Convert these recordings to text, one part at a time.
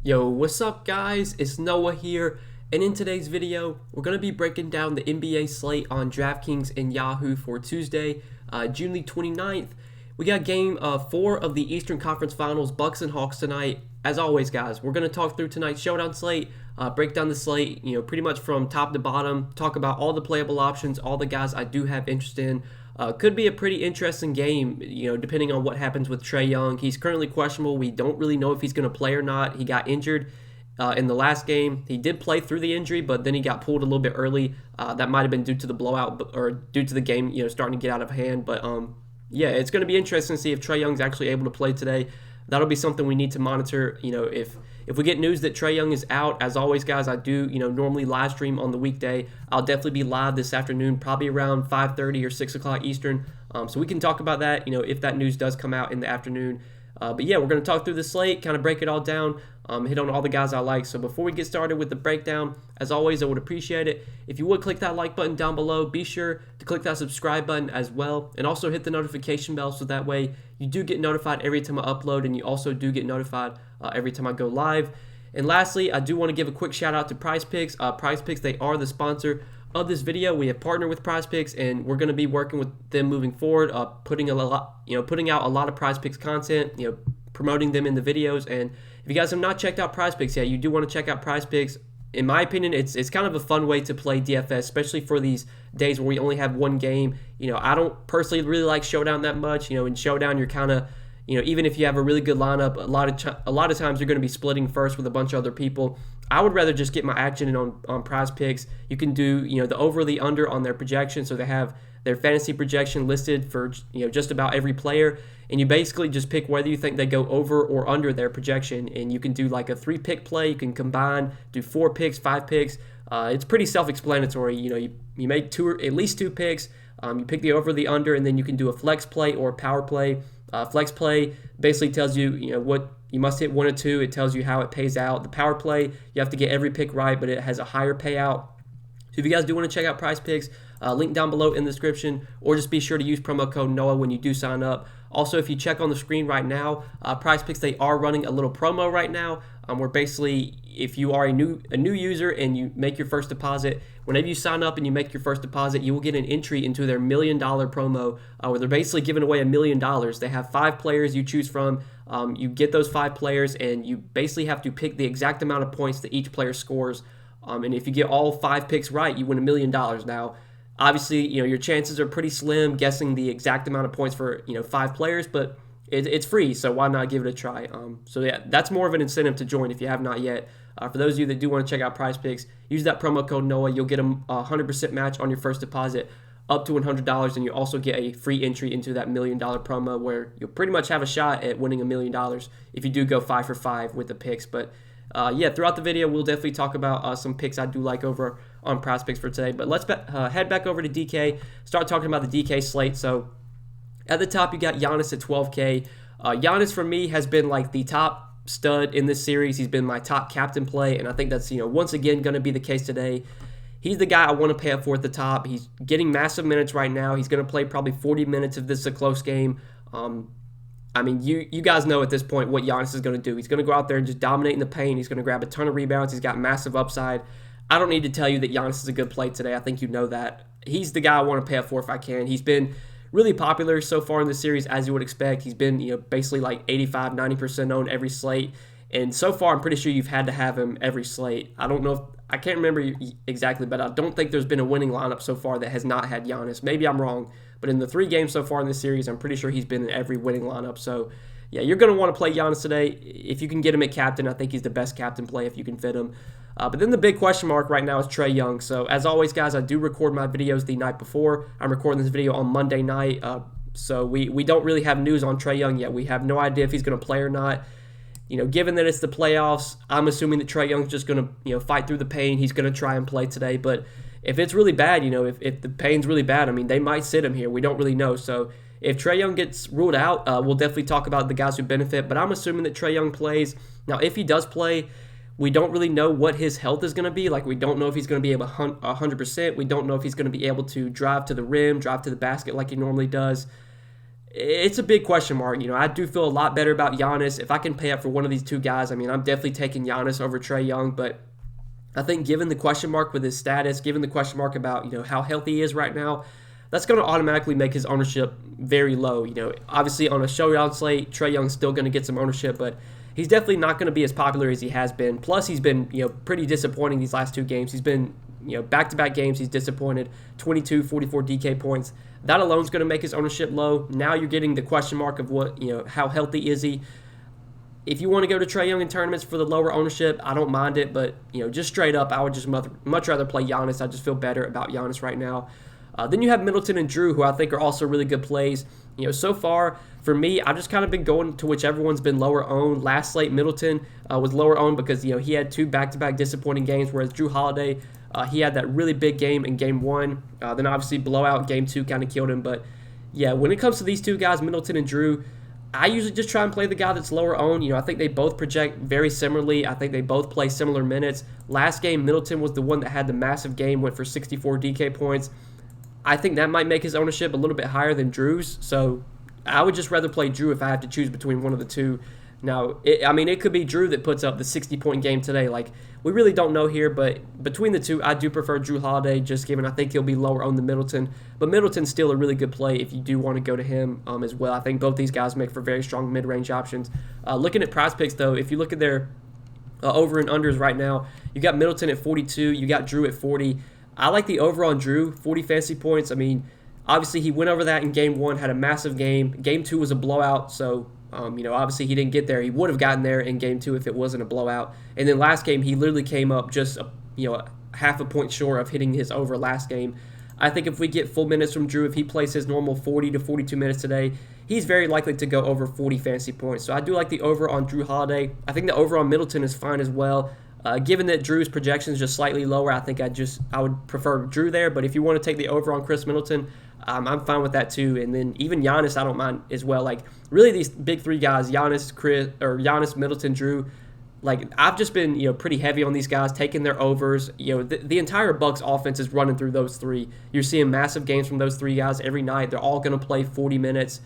Yo, what's up guys? It's Noah here, and in today's video, we're going to be breaking down the NBA slate on Draftkings and Yahoo for Tuesday, June the 29th. We got game 4 of the Eastern Conference Finals, Bucks and Hawks tonight. As always guys, we're going to talk through tonight's showdown slate, break down the slate, pretty much from top to bottom, talk about all the playable options, all the guys I do have interest in. Could be a pretty interesting game, depending on what happens with Trae Young. He's currently questionable. We don't really know if he's going to play or not. He got injured in the last game. He did play through the injury, but then he got pulled a little bit early. That might have been due to the blowout or due to the game, starting to get out of hand. But yeah, it's going to be interesting to see if Trae Young's actually able to play today. That'll be something we need to monitor. If we get news that Trae Young is out, as always, guys, I do normally live stream on the weekday. I'll definitely be live this afternoon, probably around 5:30 or 6 o'clock Eastern. So we can talk about that. If that news does come out in the afternoon. But yeah, we're going to talk through the slate, kind of break it all down, hit on all the guys I like. So before we get started with the breakdown, as always, I would appreciate it if you would click that like button down below. Be sure to click that subscribe button as well, and also hit the notification bell so that way you do get notified every time I upload, and you also do get notified every time I go live. And lastly, I do want to give a quick shout out to PrizePicks. PrizePicks, they are the sponsor of this video. We have partnered with PrizePicks, and we're going to be working with them moving forward, putting out a lot of PrizePicks content, promoting them in the videos. And if you guys have not checked out PrizePicks yet, you do want to check out PrizePicks. In my opinion, it's kind of a fun way to play DFS, especially for these days where we only have one game. I don't personally really like Showdown that much. In Showdown, you're kind of, even if you have a really good lineup, a lot of times you're going to be splitting first with a bunch of other people. I would rather just get my action in on PrizePicks. You can do the over, the under on their projection, so they have their fantasy projection listed for just about every player, and you basically just pick whether you think they go over or under their projection, and you can do like a 3-pick play. You can combine, do 4 picks, 5 picks. It's pretty self-explanatory. You make at least 2 picks. You pick the over, the under, and then you can do a flex play or a power play. Flex play basically tells you what you must hit 1 or 2. It tells you how it pays out. The power play, you have to get every pick right, but it has a higher payout. So if you guys do want to check out PrizePicks, link down below in the description, or just be sure to use promo code NOAH when you do sign up. Also, if you check on the screen right now, PrizePicks, they are running a little promo right now, where basically if you are a new user and you make your first deposit, whenever you sign up and you make your first deposit, you will get an entry into their $1 million promo, where they're basically giving away $1 million. They have 5 players you choose from. You get those 5 players, and you basically have to pick the exact amount of points that each player scores. And if you get all 5 picks right, you win $1 million. Now, obviously, your chances are pretty slim guessing the exact amount of points for 5 players, but it's free, so why not give it a try? So yeah, that's more of an incentive to join if you have not yet. For those of you that do want to check out PrizePicks, use that promo code NOAH. You'll get a 100% match on your first deposit up to $100, and you also get a free entry into that $1 million promo, where you'll pretty much have a shot at winning $1 million if you do go 5 for 5 with the picks. But yeah, throughout the video, we'll definitely talk about some picks I do like over on PrizePicks for today. But let's head back over to DK, start talking about the DK slate. So at the top, you got Giannis at 12K. Giannis, for me, has been like the top stud in this series. He's been my top captain play, and I think that's once again going to be the case today. He's the guy I want to pay up for at the top. He's getting massive minutes right now. He's going to play probably 40 minutes if this is a close game. I mean, you guys know at this point what Giannis is going to do. He's going to go out there and just dominate in the paint. He's going to grab a ton of rebounds. He's got massive upside. I don't need to tell you that Giannis is a good play today. I think you know that. He's the guy I want to pay up for if I can. He's been really popular so far in the series, as you would expect. He's been basically like 85, 90% owned every slate. And so far, I'm pretty sure you've had to have him every slate. I don't know I can't remember exactly, but I don't think there's been a winning lineup so far that has not had Giannis. Maybe I'm wrong, but in the 3 games so far in this series, I'm pretty sure he's been in every winning lineup. So, yeah, you're going to want to play Giannis today. If you can get him at captain, I think he's the best captain play if you can fit him. But then the big question mark right now is Trae Young. So, as always, guys, I do record my videos the night before. I'm recording this video on Monday night. So, we don't really have news on Trae Young yet. We have no idea if he's going to play or not. Given that it's the playoffs, I'm assuming that Trae Young's just going to, fight through the pain. He's going to try and play today. But if it's really bad, if the pain's really bad, I mean, they might sit him here. We don't really know. So if Trae Young gets ruled out, we'll definitely talk about the guys who benefit. But I'm assuming that Trae Young plays. Now, if he does play, we don't really know what his health is going to be. Like, we don't know if he's going to be able to 100%. We don't know if he's going to be able to drive to the rim, drive to the basket like he normally does. it's a big question mark. I do feel a lot better about Giannis. If I can pay up for one of these two guys, I mean, I'm definitely taking Giannis over Trae Young, but I think given the question mark with his status, given the question mark about, how healthy he is right now, that's going to automatically make his ownership very low. Obviously on a showdown slate, Trae Young's still going to get some ownership, but he's definitely not going to be as popular as he has been. Plus, he's been, pretty disappointing these last two games. He's been, back-to-back games, he's disappointed. 22, 44 DK points. That alone is going to make his ownership low. Now you're getting the question mark of how healthy is he? If you want to go to Trae Young in tournaments for the lower ownership, I don't mind it, but just straight up, I would just much rather play Giannis. I just feel better about Giannis right now. Then you have Middleton and Drew, who I think are also really good plays. So far for me, I've just kind of been going to whichever one's been lower owned. Last slate, Middleton was lower owned because he had two back-to-back disappointing games, whereas Drew Holiday, he had that really big game in Game 1. Then obviously blowout Game 2 kind of killed him. But yeah, when it comes to these two guys, Middleton and Drew, I usually just try and play the guy that's lower owned. I think they both project very similarly. I think they both play similar minutes. Last game, Middleton was the one that had the massive game, went for 64 DK points. I think that might make his ownership a little bit higher than Drew's. So I would just rather play Drew if I have to choose between one of the two. Now, it could be Drew that puts up the 60-point game today. We really don't know here, but between the two, I do prefer Drew Holiday, just given I think he'll be lower on the Middleton. But Middleton's still a really good play if you do want to go to him as well. I think both these guys make for very strong mid-range options. Looking at prize picks, though, if you look at their over and unders right now, you got Middleton at 42, you got Drew at 40. I like the over on Drew, 40 fantasy points. Obviously he went over that in Game 1, had a massive game. Game 2 was a blowout, so obviously he didn't get there. He would have gotten there in Game 2 if it wasn't a blowout. And then last game, he literally came up just half a point short of hitting his over last game. I think if we get full minutes from Drew, if he plays his normal 40 to 42 minutes today, he's very likely to go over 40 fantasy points. So I do like the over on Drew Holiday. I think the over on Middleton is fine as well. Given that Drew's projection is just slightly lower, I think I would prefer Drew there. But if you want to take the over on Chris Middleton, I'm fine with that too. And then even Giannis, I don't mind as well. Really these big three guys, Giannis, Middleton, Drew. I've just been pretty heavy on these guys, taking their overs. The entire Bucks offense is running through those three. You're seeing massive games from those three guys every night. They're all going to play 40 minutes.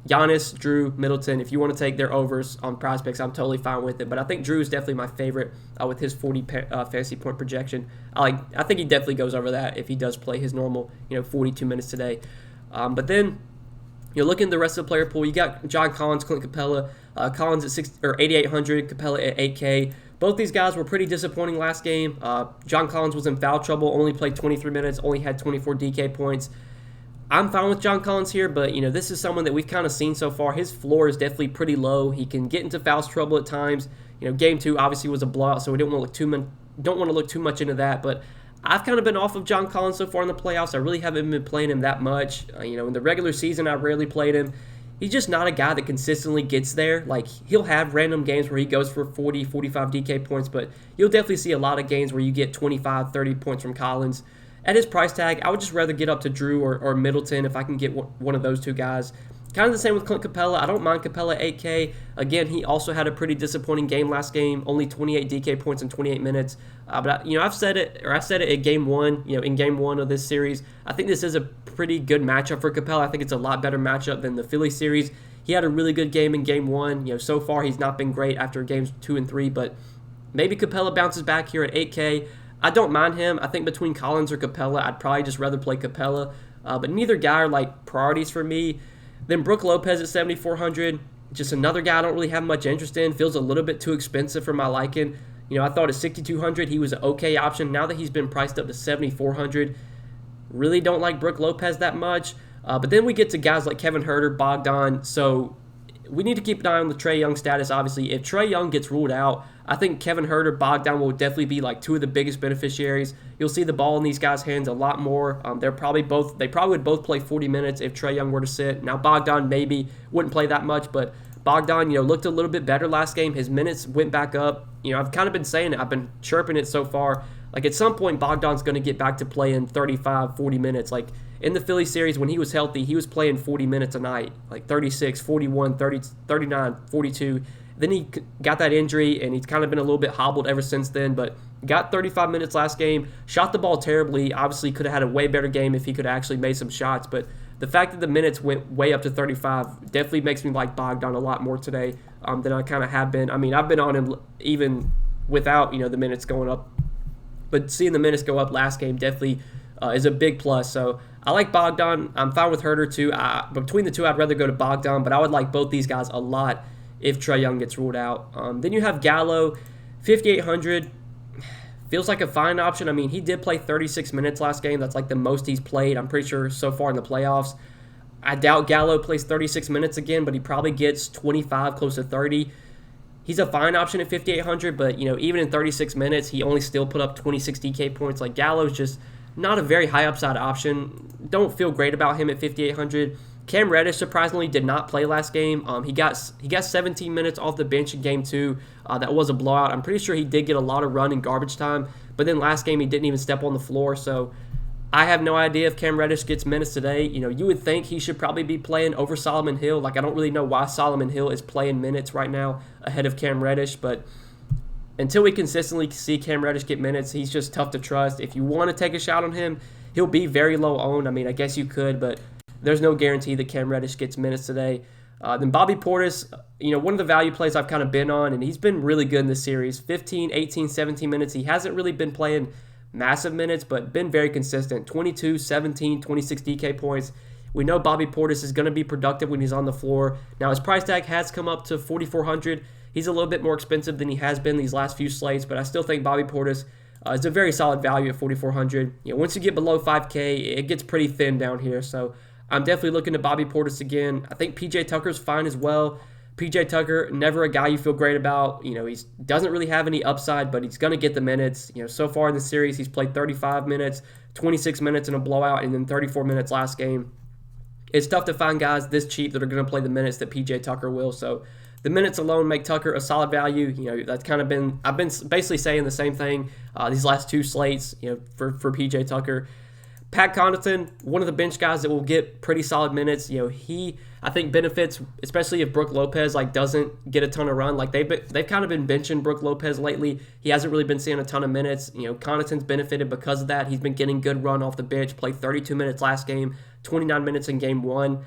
Giannis, Drew, Middleton, if you want to take their overs on prize picks, I'm totally fine with it. But I think Drew is definitely my favorite with his 40 fantasy point projection. I think he definitely goes over that if he does play his normal 42 minutes today. But then looking at the rest of the player pool, you got John Collins, Clint Capella. Collins at 8,800, Capella at 8K. Both these guys were pretty disappointing last game. John Collins was in foul trouble, only played 23 minutes, only had 24 DK points. I'm fine with John Collins here, but this is someone that we've kind of seen so far. His floor is definitely pretty low. He can get into foul trouble at times. Game 2 obviously was a blowout, so we don't want to look too much into that. But I've kind of been off of John Collins so far in the playoffs. I really haven't been playing him that much. In the regular season, I rarely played him. He's just not a guy that consistently gets there. He'll have random games where he goes for 40, 45 DK points, but you'll definitely see a lot of games where you get 25, 30 points from Collins. At his price tag, I would just rather get up to Drew or Middleton if I can get one of those two guys. Kind of the same with Clint Capella. I don't mind Capella 8K. Again, he also had a pretty disappointing game last game, only 28 DK points in 28 minutes. But I said it at Game 1, in Game 1 of this series. I think this is a pretty good matchup for Capella. I think it's a lot better matchup than the Philly series. He had a really good game in Game 1. So far he's not been great after Games 2 and 3, but maybe Capella bounces back here at 8K. I don't mind him. I think between Collins or Capella, I'd probably just rather play Capella. But neither guy are priorities for me. Then Brook Lopez at 7,400. Just another guy I don't really have much interest in. Feels a little bit too expensive for my liking. I thought at 6,200 he was an okay option. Now that he's been priced up to 7,400, really don't like Brook Lopez that much. But then we get to guys like Kevin Huerter, Bogdan. So we need to keep an eye on the Trae Young status, obviously. If Trae Young gets ruled out, I think Kevin Huerter, Bogdan will definitely be two of the biggest beneficiaries. You'll see the ball in these guys' hands a lot more. They probably would both play 40 minutes if Trae Young were to sit. Now Bogdan maybe wouldn't play that much, but Bogdan, looked a little bit better last game. His minutes went back up. I've kind of been saying it. I've been chirping it so far. At some point, Bogdan's going to get back to playing 35, 40 minutes. In the Philly series, when he was healthy, he was playing 40 minutes a night, 36, 41, 30, 39, 42. Then he got that injury, and he's kind of been a little bit hobbled ever since then, but got 35 minutes last game, shot the ball terribly. Obviously could have had a way better game if he could have actually made some shots, but the fact that the minutes went way up to 35 definitely makes me like Bogdan a lot more today than I kind of have been. I mean, I've been on him even without, the minutes going up. But seeing the minutes go up last game definitely is a big plus. So I like Bogdan. I'm fine with Herter too. Between the two, I'd rather go to Bogdan, but I would like both these guys a lot if Trae Young gets ruled out. Then you have Gallo, 5,800. Feels like a fine option. I mean, he did play 36 minutes last game. That's like the most he's played, I'm pretty sure, so far in the playoffs. I doubt Gallo plays 36 minutes again, but he probably gets 25, close to 30. He's a fine option at 5,800, but, even in 36 minutes, he only still put up 26 DK points. Like, Gallo's just not a very high upside option. Don't feel great about him at 5,800. Cam Reddish surprisingly did not play last game. He got 17 minutes off the bench in game 2. That was a blowout. I'm pretty sure he did get a lot of run in garbage time, but then last game he didn't even step on the floor. So I have no idea if Cam Reddish gets minutes today. You would think he should probably be playing over Solomon Hill. Like, I don't really know why Solomon Hill is playing minutes right now ahead of Cam Reddish, but until we consistently see Cam Reddish get minutes, he's just tough to trust. If you want to take a shot on him, he'll be very low owned. I mean, I guess you could, but there's no guarantee that Cam Reddish gets minutes today. Then Bobby Portis, one of the value plays I've kind of been on, and he's been really good in this series. 15, 18, 17 minutes. He hasn't really been playing massive minutes, but been very consistent. 22, 17, 26 DK points. We know Bobby Portis is going to be productive when he's on the floor. Now, his price tag has come up to 4,400. He's a little bit more expensive than he has been these last few slates, but I still think Bobby Portis is a very solid value at 4,400. Once you get below 5K, it gets pretty thin down here, so I'm definitely looking to Bobby Portis again. I think PJ Tucker's fine as well. PJ Tucker, never a guy you feel great about. He doesn't really have any upside, but he's going to get the minutes. So far in the series, he's played 35 minutes, 26 minutes in a blowout, and then 34 minutes last game. It's tough to find guys this cheap that are going to play the minutes that PJ Tucker will. So the minutes alone make Tucker a solid value. That's kind of been, I've been basically saying the same thing these last two slates, for PJ Tucker. Pat Connaughton, one of the bench guys that will get pretty solid minutes. He, I think, benefits, especially if Brook Lopez doesn't get a ton of run. Like they've kind of been benching Brook Lopez lately. He hasn't really been seeing a ton of minutes. Connaughton's benefited because of that. He's been getting good run off the bench. Played 32 minutes last game, 29 minutes in game 1.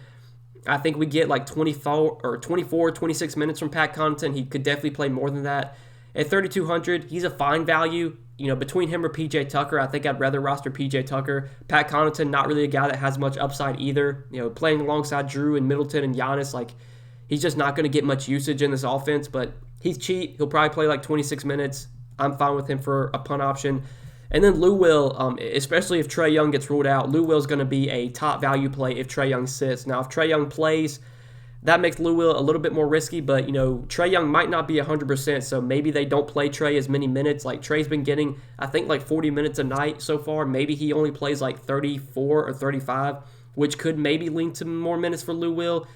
I think we get like 24, 26 minutes from Pat Connaughton. He could definitely play more than that. At 3,200, he's a fine value. Between him or PJ Tucker, I think I'd rather roster PJ Tucker. Pat Connaughton, not really a guy that has much upside either. Playing alongside Drew and Middleton and Giannis, like he's just not going to get much usage in this offense, but he's cheap. He'll probably play like 26 minutes. I'm fine with him for a punt option. And then Lou Will, especially if Trae Young gets ruled out, Lou Will's going to be a top value play if Trae Young sits. Now, if Trae Young plays, that makes Lou Will a little bit more risky, but, Trae Young might not be 100%, so maybe they don't play Trae as many minutes. Like, Trae's been getting, I think, like 40 minutes a night so far. Maybe he only plays like 34 or 35, which could maybe lean to more minutes for Lou Will.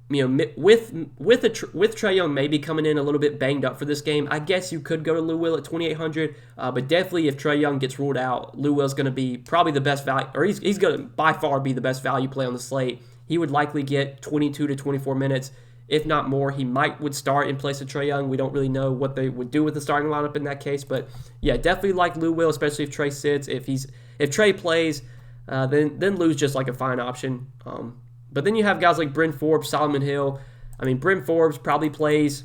With Trae Young maybe coming in a little bit banged up for this game, I guess you could go to Lou Will at 2,800, but definitely if Trae Young gets ruled out, Lou Will's going to be probably the best value, or he's going to by far be the best value play on the slate. He would likely get 22 to 24 minutes, if not more. He would start in place of Trae Young. We don't really know what they would do with the starting lineup in that case, but yeah, definitely like Lou Will, especially if Trae sits. If Trae plays, then Lou's just like a fine option. But then you have guys like Bryn Forbes, Solomon Hill. I mean, Bryn Forbes probably plays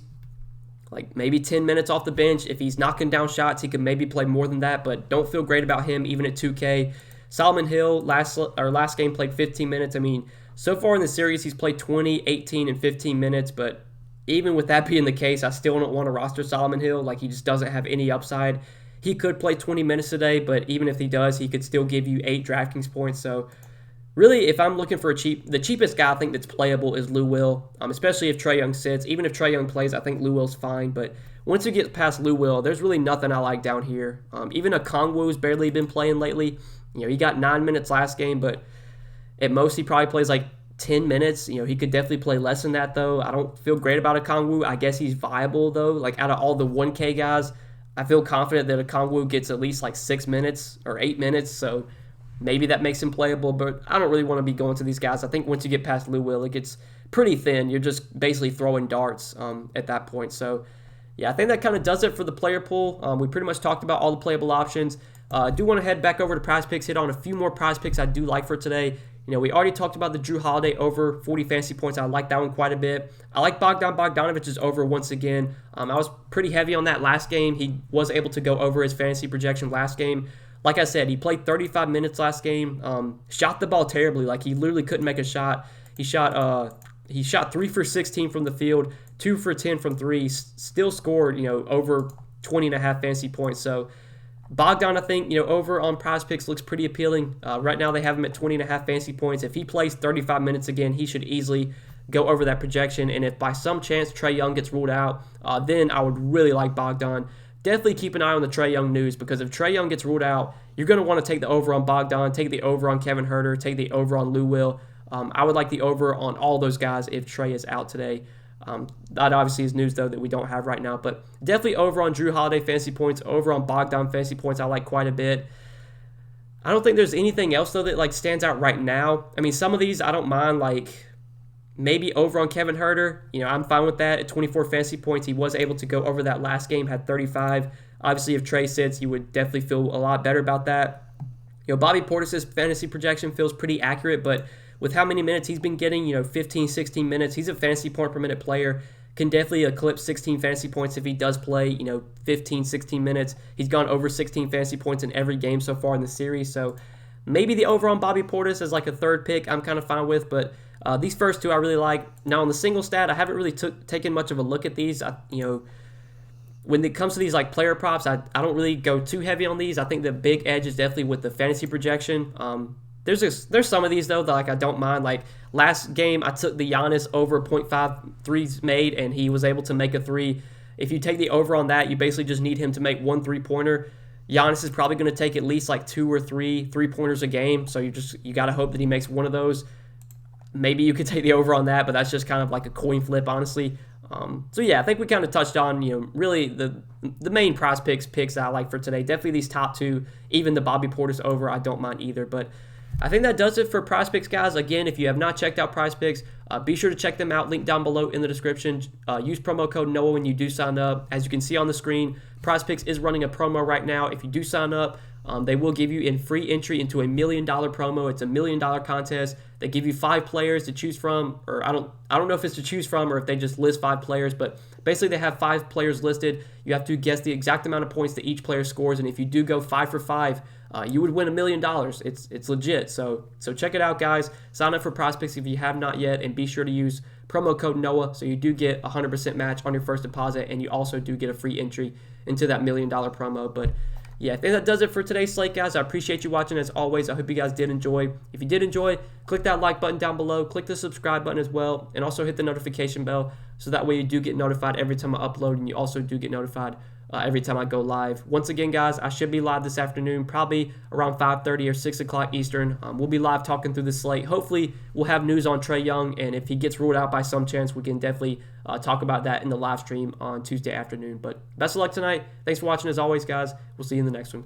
like maybe 10 minutes off the bench. If he's knocking down shots, he could maybe play more than that, but don't feel great about him even at 2K. Solomon Hill, last game played 15 minutes. I mean, so far in the series, he's played 20, 18, and 15 minutes, but even with that being the case, I still don't want to roster Solomon Hill. Like, he just doesn't have any upside. He could play 20 minutes today, but even if he does, he could still give you 8 Draftkings points. So, really, if I'm looking for the cheapest guy I think that's playable is Lou Will, especially if Trae Young sits. Even if Trae Young plays, I think Lou Will's fine, but once you get past Lou Will, there's really nothing I like down here. Even Okongwu's barely been playing lately. He got 9 minutes last game, but at most, he probably plays like 10 minutes. He could definitely play less than that, though. I don't feel great about Okongwu. I guess he's viable, though. Like, out of all the 1K guys, I feel confident that Okongwu gets at least like 6 minutes or 8 minutes, so maybe that makes him playable, but I don't really want to be going to these guys. I think once you get past Lou Will, it gets pretty thin. You're just basically throwing darts at that point. So, yeah, I think that kind of does it for the player pool. We pretty much talked about all the playable options. I do want to head back over to Prize Picks, hit on a few more Prize Picks I do like for today. We already talked about the Drew Holiday over 40 fantasy points. I like that one quite a bit. I like Bogdanovic's over once again. I was pretty heavy on that last game. He was able to go over his fantasy projection last game. Like I said, he played 35 minutes last game. Shot the ball terribly. Like, he literally couldn't make a shot. He shot 3 for 16 from the field, 2 for 10 from 3. Still scored, over 20.5 fantasy points. So Bogdan, I think, over on PrizePicks looks pretty appealing. Right now they have him at 20.5 fantasy points. If he plays 35 minutes again, he should easily go over that projection. And if by some chance Trae Young gets ruled out, then I would really like Bogdan. Definitely keep an eye on the Trae Young news, because if Trae Young gets ruled out, you're going to want to take the over on Bogdan, take the over on Kevin Huerter, take the over on Lou Will. I would like the over on all those guys if Trae is out today. That obviously is news, though, that we don't have right now. But definitely over on Drew Holiday fantasy points, over on Bogdan fantasy points, I like quite a bit. I don't think there's anything else, though, that stands out right now. I mean, some of these I don't mind, maybe over on Kevin Huerter. I'm fine with that. At 24 fantasy points, he was able to go over that last game, had 35. Obviously, if Trae sits, you would definitely feel a lot better about that. Bobby Portis's fantasy projection feels pretty accurate, but with how many minutes he's been getting, 15, 16 minutes, he's a fantasy point per minute player. Can definitely eclipse 16 fantasy points if he does play, 15, 16 minutes. He's gone over 16 fantasy points in every game so far in the series. So maybe the over on Bobby Portis as a third pick I'm kind of fine with, but these first two I really like. Now on the single stat, I haven't really taken much of a look at these. When it comes to these player props, I don't really go too heavy on these. I think the big edge is definitely with the fantasy projection. There's some of these, though, that I don't mind. Last game, I took the Giannis over 0.5 threes made, and he was able to make a 3. If you take the over on that, you basically just need him to make 1 3-pointer. Giannis is probably going to take at least 2 or 3 3-pointers a game, so you got to hope that he makes one of those. Maybe you could take the over on that, but that's just kind of like a coin flip, honestly. So yeah, I think we kind of touched on, really the main PrizePicks picks that I like for today. Definitely these top two, even the Bobby Portis over, I don't mind either. But I think that does it for PrizePicks, guys. Again, if you have not checked out PrizePicks, be sure to check them out. Link down below in the description. Use promo code NOAH when you do sign up. As you can see on the screen, PrizePicks is running a promo right now. If you do sign up, they will give you a free entry into a $1 million promo. It's a $1 million contest. They give you 5 players to choose from, or I don't know if it's to choose from or if they just list 5 players, but basically they have 5 players listed. You have to guess the exact amount of points that each player scores, and if you do go 5 for 5, you would win $1 million. It's legit. So check it out, guys. Sign up for PrizePicks if you have not yet, and be sure to use promo code NOAH so you do get a 100% match on your first deposit, and you also do get a free entry into that $1 million promo. But yeah, I think that does it for today's slate, guys. I appreciate you watching as always. I hope you guys did enjoy. If you did enjoy, click that like button down below. Click the subscribe button as well. And also hit the notification bell so that way you do get notified every time I upload, and you also do get notified every time I go live. Once again, guys, I should be live this afternoon, probably around 5:30 or 6 o'clock Eastern. We'll be live talking through the slate. Hopefully, we'll have news on Trae Young, and if he gets ruled out by some chance, we can definitely talk about that in the live stream on Tuesday afternoon. But best of luck tonight. Thanks for watching as always, guys. We'll see you in the next one.